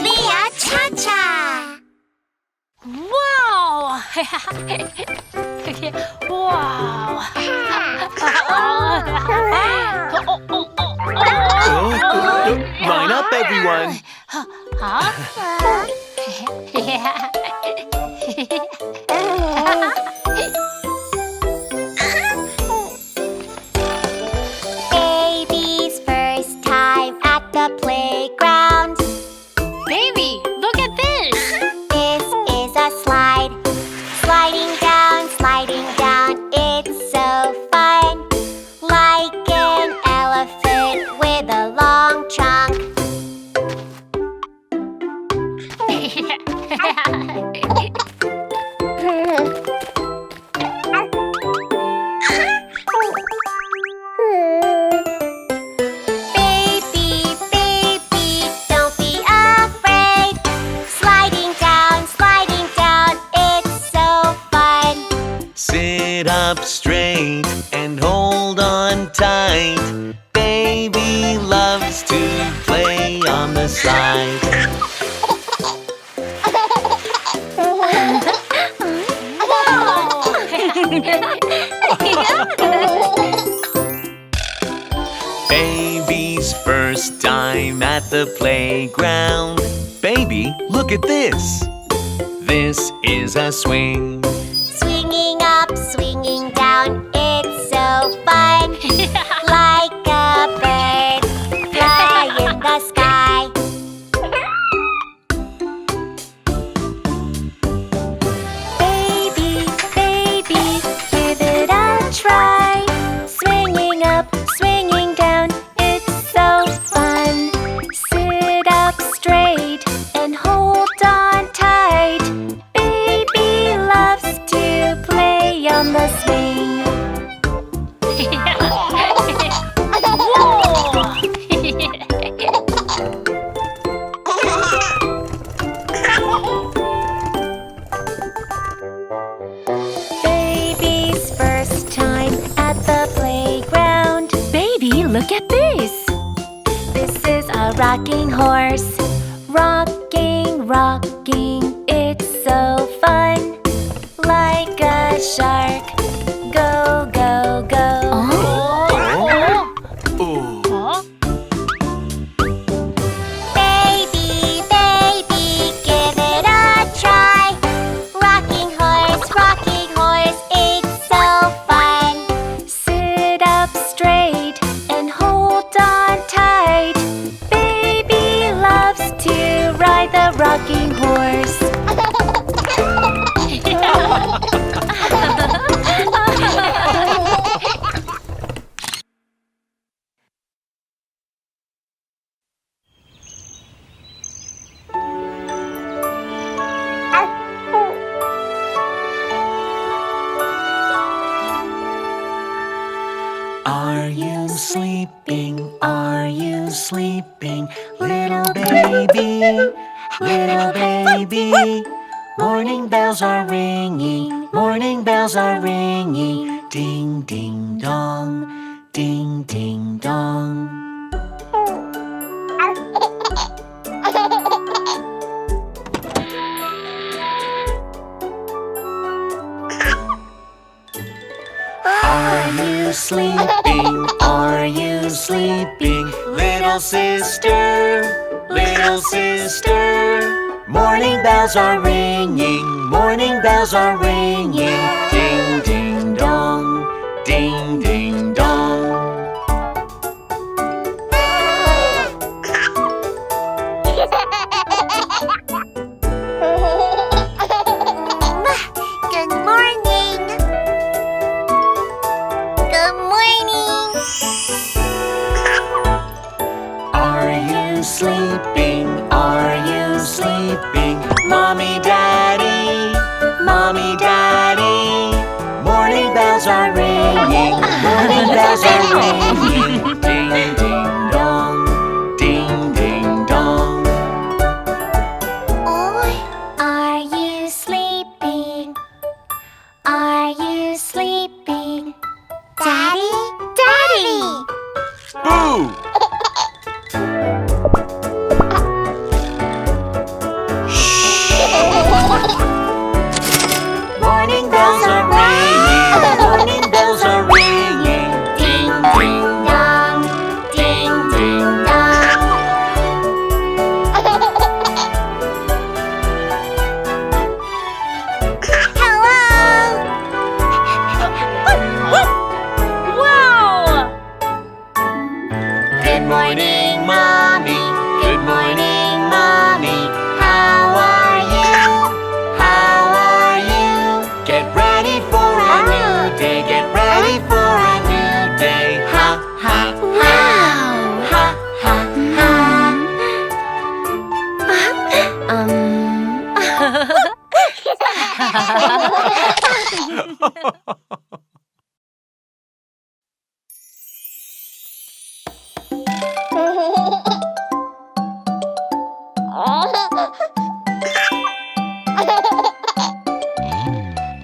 LiaChaCha! Wow! Wow! Line up, everyone. Huh? Baby's first time at the playground. Baby, look at this! This is a slide. Sliding down, it's so fun. Like an elephant with a long trunk. Baby, don't be afraid. Sliding down, it's so fun. Sit up straight and hold on tight. Baby loves to play on the side. Baby's first time at the playground. Baby, look at this. This is a swing. Swinging up, swinging down, it's so fun. Like a bird, fly in the sky. Baby, give it a try. Swinging up, swinging down, it's so fun. Sit up straight and hold on tight. Baby loves to play on the swing. Baby's first time at the playground. Baby, look at this! This is a rocking horse. Rocking, it's so fun. Like a shark. Go, go, go. Baby, give it a try. Rocking horse, it's so fun. Sit up straight and hold on tight. Baby loves to ride the rocking horse. Are you sleeping? Are you sleeping? Little baby, little baby. Morning bells are ringing, morning bells are ringing. Ding, ding, dong, ding, ding, dong. Are you sleeping? Are you sleeping? Little sister, little sister. Morning bells are ringing, morning bells are ringing. Ding, ding, dong, ding, ding, dong. Good morning. Good morning. Are you sleeping? Are you sleeping? Mommy, daddy, mommy, daddy. Morning bells are ringing, morning bells are ringing. Ding, ding, dong, ding, ding, dong. Are you sleeping? Are you sleeping? Daddy? Daddy! Boo! Good morning, Mommy. Good morning, Mommy. How are you? How are you? Get ready for a new day. Get ready for a new day. Ha, ha, ha. Ha, ha, ha.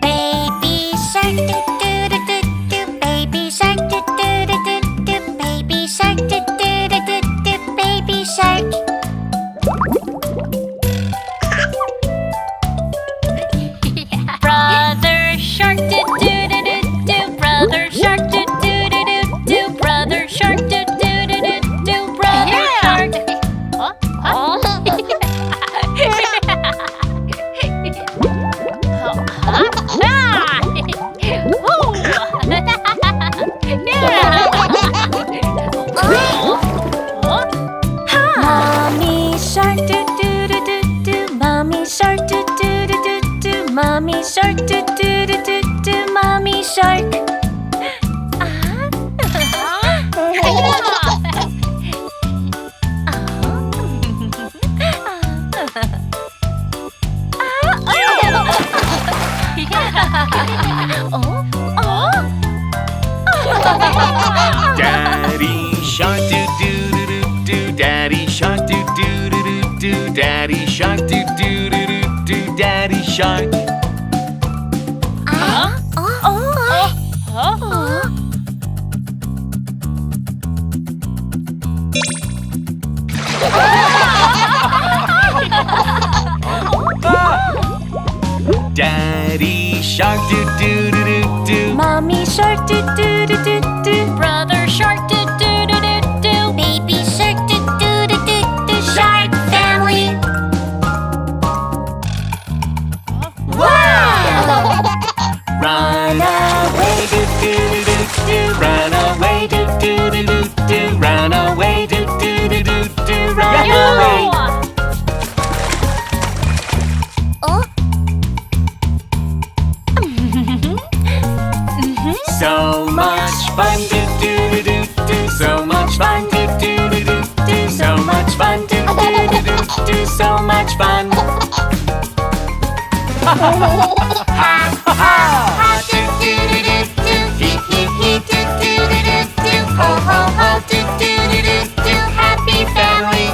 Baby shark, do do do do do. Baby shark, do do do do do. Baby shark, do do do do do. Baby shark. Brother shark do do do do do. Brother shark do do do do do. Brother shark do do do do do. Brother shark. Mommy shark, do do do do do. Mommy shark, do do do do do. Mommy shark, do do do do do. Mommy shark. Daddy shark do do do do do. Daddy shark do do do do do. Daddy shark do do do do do. Daddy shark. Daddy shark do do do do do. Mommy shark, do do do do do. Brother shark do do do do do. Baby shark, do do do do do. Shark family. Wow! Run away do do do do do. Run away do do do do do. Run away do do do do do. Run away. So much fun do do do do do. So much fun do do do do do. So much fun do do do do do. So much fun. Ha ha ha do do do do do. He do do do do do. Ho ho ho do do do do do. Happy family.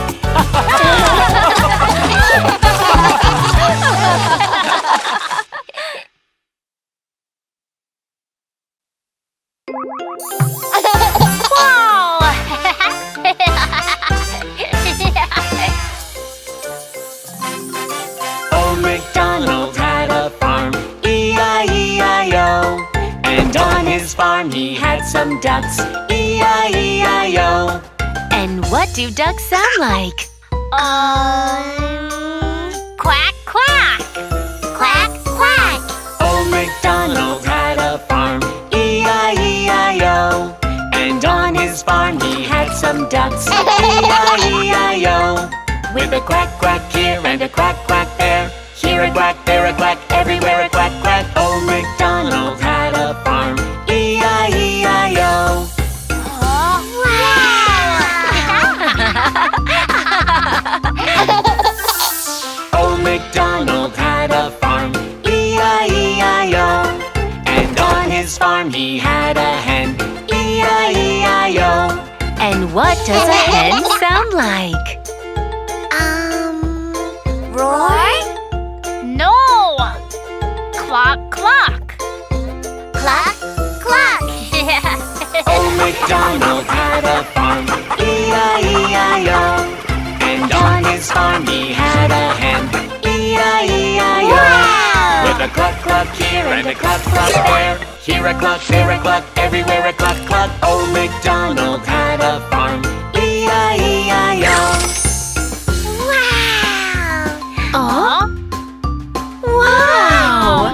Old MacDonald had a farm, E-I-E-I-O. And on his farm he had some ducks, E-I-E-I-O. And what do ducks sound like? Quack, quack. Quack, quack. Old MacDonald had a farm, E-I-E-I-O. And on his farm he had some ducks, E-I-E-I-O. With a quack, quack here and a quack, quack there. Here a quack, there a quack, everywhere a quack, quack. Old MacDonald had a farm, E-I-E-I-O. Old MacDonald had a farm, E-I-E-I-O. And on his farm he had a hen, E-I-E-I-O. And what does a hen sound like? Roar? No! Clock, clock. Cluck, cluck. Old MacDonald had a farm, E-I-E-I-O. And on his farm he had a hen, E-I-E-I-O. Wow! With a cluck, cluck here and a cluck, cluck there. Here a cluck, there a cluck, everywhere a cluck, cluck. Old MacDonald had a farm, E-I-E-I-O. Aw. Wow!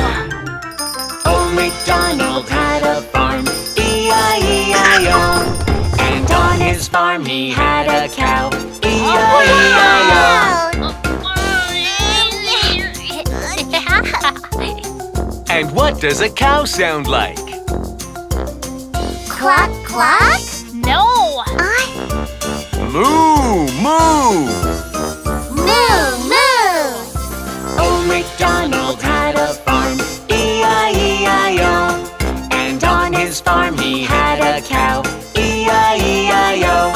Old MacDonald had a farm, E-I-E-I-O. And on his farm farm he had a cow. E-I-E-I-O. And what does a cow sound like? Cluck, cluck. No! Moo, moo. Moo, moo. Old MacDonald had a farm, E-I-E-I-O. And on his farm he had a cow, E-I-E-I-O.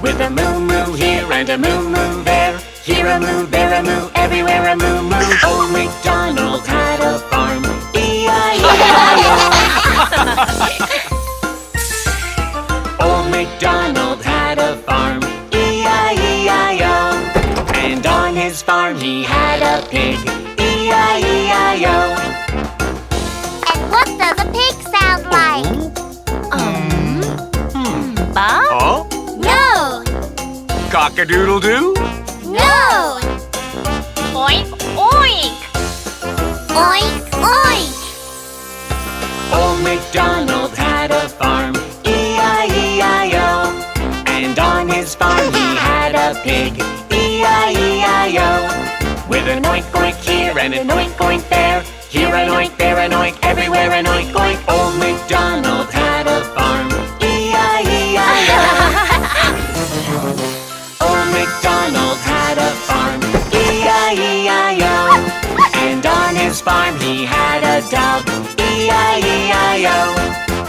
With a moo moo here and a moo moo there, here a moo, there a moo, everywhere a moo moo. Old MacDonald had a farm, E-I-E-I-O. Old MacDonald had a farm, E-I-E-I-O. And on his farm he had a pig, E-I-E-I-O. And what does a pig sound like? Bob? Oh? No, Cock-a-doodle-doo? no. Oink, oink! Oink, oink. Old MacDonald had a farm, E-I-E-I-O. And on his farm he had a pig, E-I-E-I-O. With an oink oink here and an oink oink there, here an oink, there an oink, everywhere an oink oink. Old MacDonald had a farm, E-I-E-I-O. Old MacDonald had a farm, E-I-E-I-O. And on his farm he had a dog, E-I-E-I-O.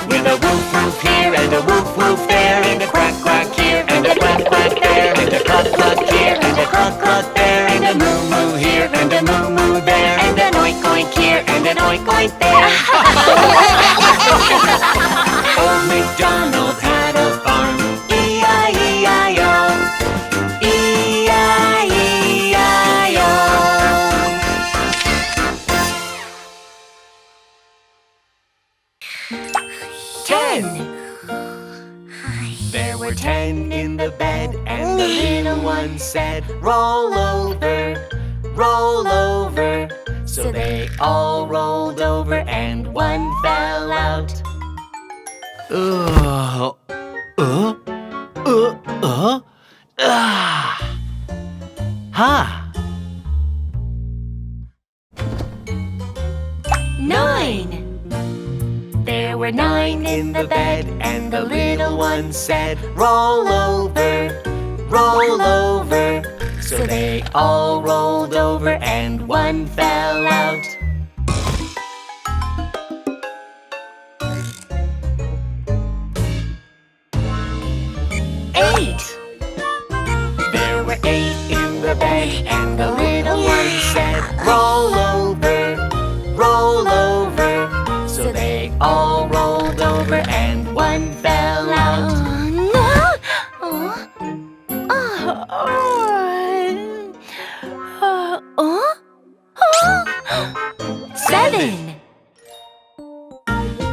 With a woof woof here and a woof woof there, and a quack quack here and a quack quack there, and a cluck cluck here and a cluck cluck there, and a moo moo here and a moo moo there, and an oink oink here and an oink oink there. Old MacDonald had a farm, E-I-E-I-O. E-I-E-I-O. 10. There were 10 in the bed, and the little one said, roll over, roll over. So they all rolled over, and one fell out. Ha! 9. There were 9 in the bed, and the little one said, roll over, roll over. So they all rolled over, and one fell out. 8. There were 8 in the bed, and the little one said, roll over, roll over. So they all rolled over, and one fell out. 7.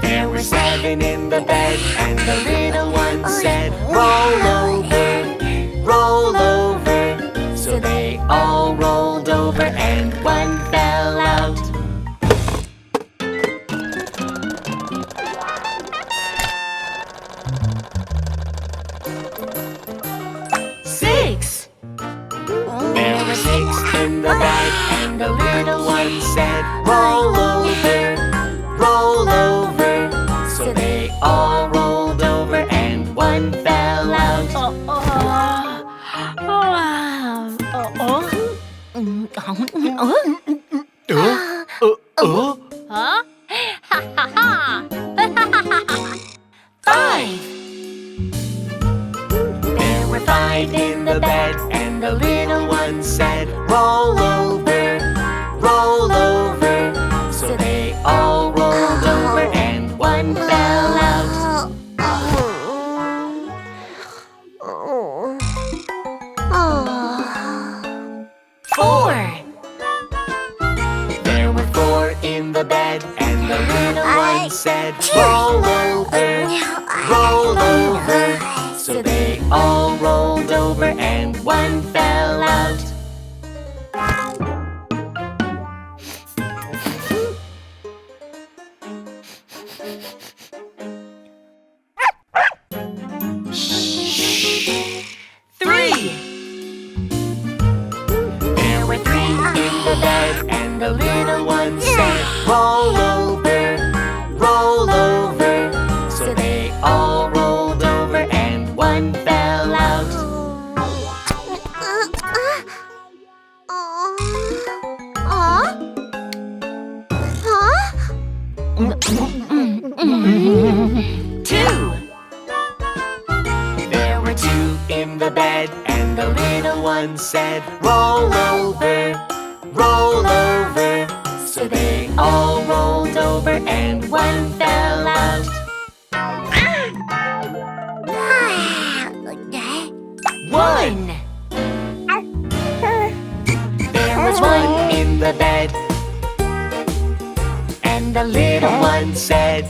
There were 7 in the bed, and the little one said, roll over, roll over. So they all rolled over, and one fell out. 6. There were 6 in the bed, and the little one said, roll over, roll over. So they all rolled over, and one fell out. Huh? Ha ha ha! 5. There were 5 in the bed, and the little one said, roll over, roll over. So they all rolled over, and one fell out. 4. There were 4 in the bed, and the little one said, roll over, roll over. So they all rolled over, and one fell out. 5. roll over, roll over. So they all rolled over and one fell out. Two. There were two in the bed, and the little one said, roll over, roll over. So they all rolled over and one fell out. One. There was one in the bed, and the little one said,